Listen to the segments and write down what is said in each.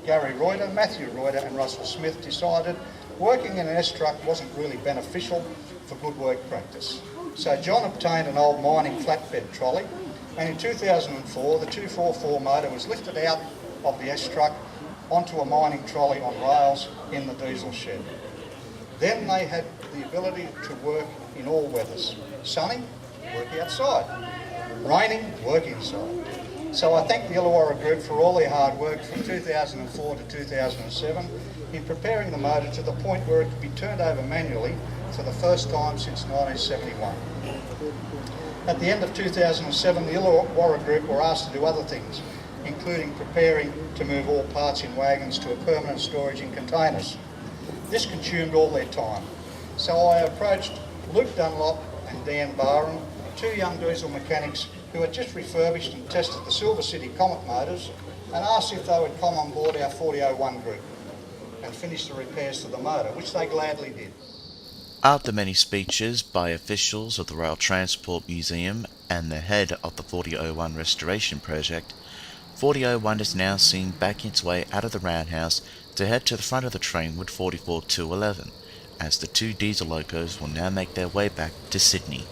Gary Reuter, Matthew Reuter and Russell Smith decided working in an S-truck wasn't really beneficial for good work practice. So John obtained an old mining flatbed trolley, and in 2004 the 244 motor was lifted out of the S-truck onto a mining trolley on rails in the diesel shed. Then they had the ability to work in all weathers. Sunny, work outside. Raining, work inside. So I thank the Illawarra Group for all their hard work from 2004 to 2007 in preparing the motor to the point where it could be turned over manually for the first time since 1971. At the end of 2007, the Illawarra Group were asked to do other things, including preparing to move all parts in wagons to a permanent storage in containers. This consumed all their time. So I approached Luke Dunlop and Dan Barham, two young diesel mechanics who had just refurbished and tested the Silver City Comet motors, and asked if they would come on board our 4001 group and finish the repairs to the motor, which they gladly did. After many speeches by officials of the Royal Transport Museum and the head of the 4001 restoration project, 4001 is now seen backing its way out of the roundhouse to head to the front of the train with 44211, as the two diesel locos will now make their way back to Sydney.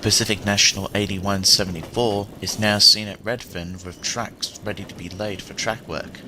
Pacific National 8174 is now seen at Redfern with tracks ready to be laid for track work.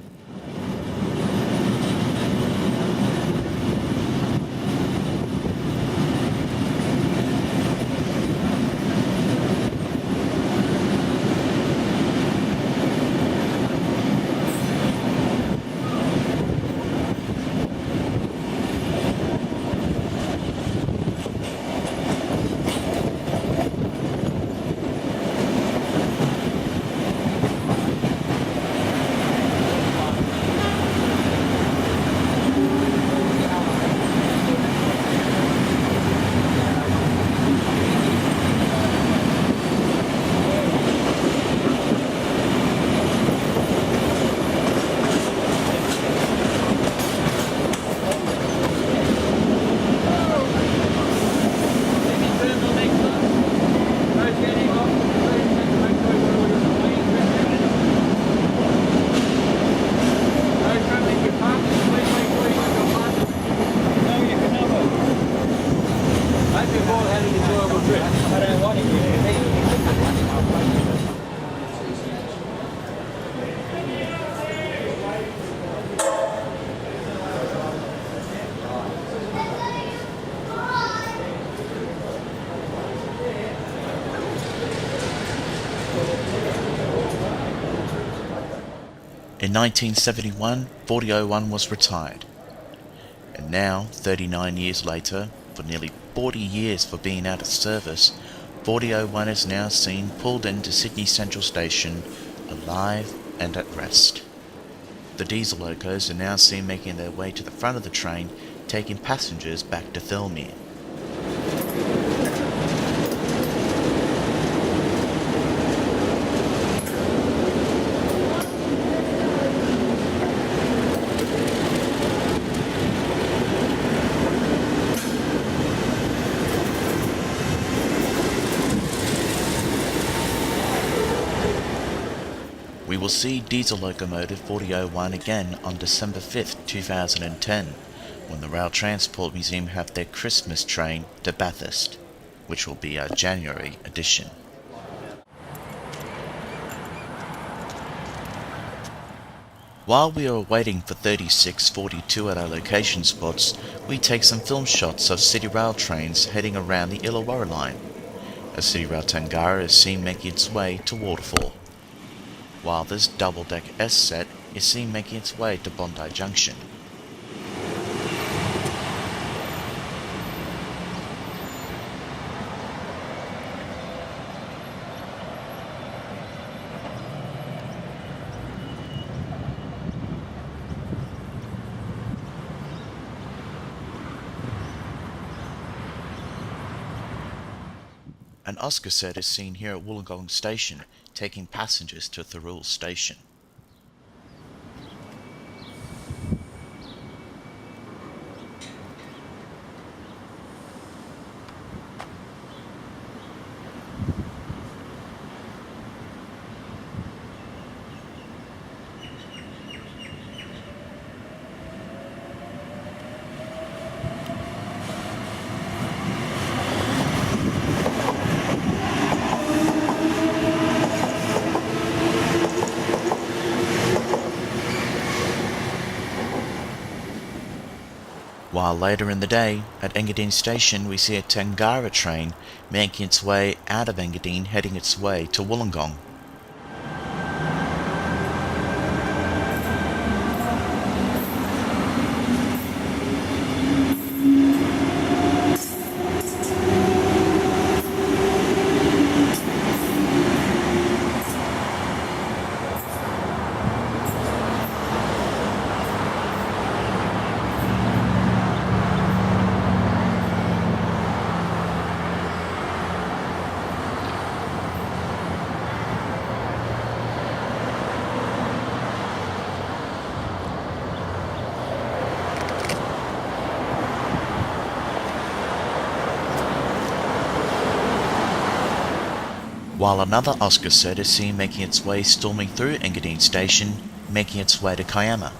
In 1971, 4001 was retired. And now, 39 years later, for nearly 40 years for being out of service, 4001 is now seen pulled into Sydney Central Station, alive and at rest. The diesel locos are now seen making their way to the front of the train, taking passengers back to Thirlmere. We will see diesel locomotive 4001 again on December 5th, 2010, when the Rail Transport Museum have their Christmas train to Bathurst, which will be our January edition. While we are waiting for 3642 at our location spots, we take some film shots of City Rail trains heading around the Illawarra line. A City Rail Tangara is seen making its way to Waterfall, while this double-deck S set is seen making its way to Bondi Junction. An Oscar set is seen here at Wollongong Station, taking passengers to Thirroul Station. While later in the day, at Engadine Station we see a Tangara train making its way out of Engadine heading its way to Wollongong. While another Oscar set is seen making its way storming through Engadine Station, making its way to Kiama.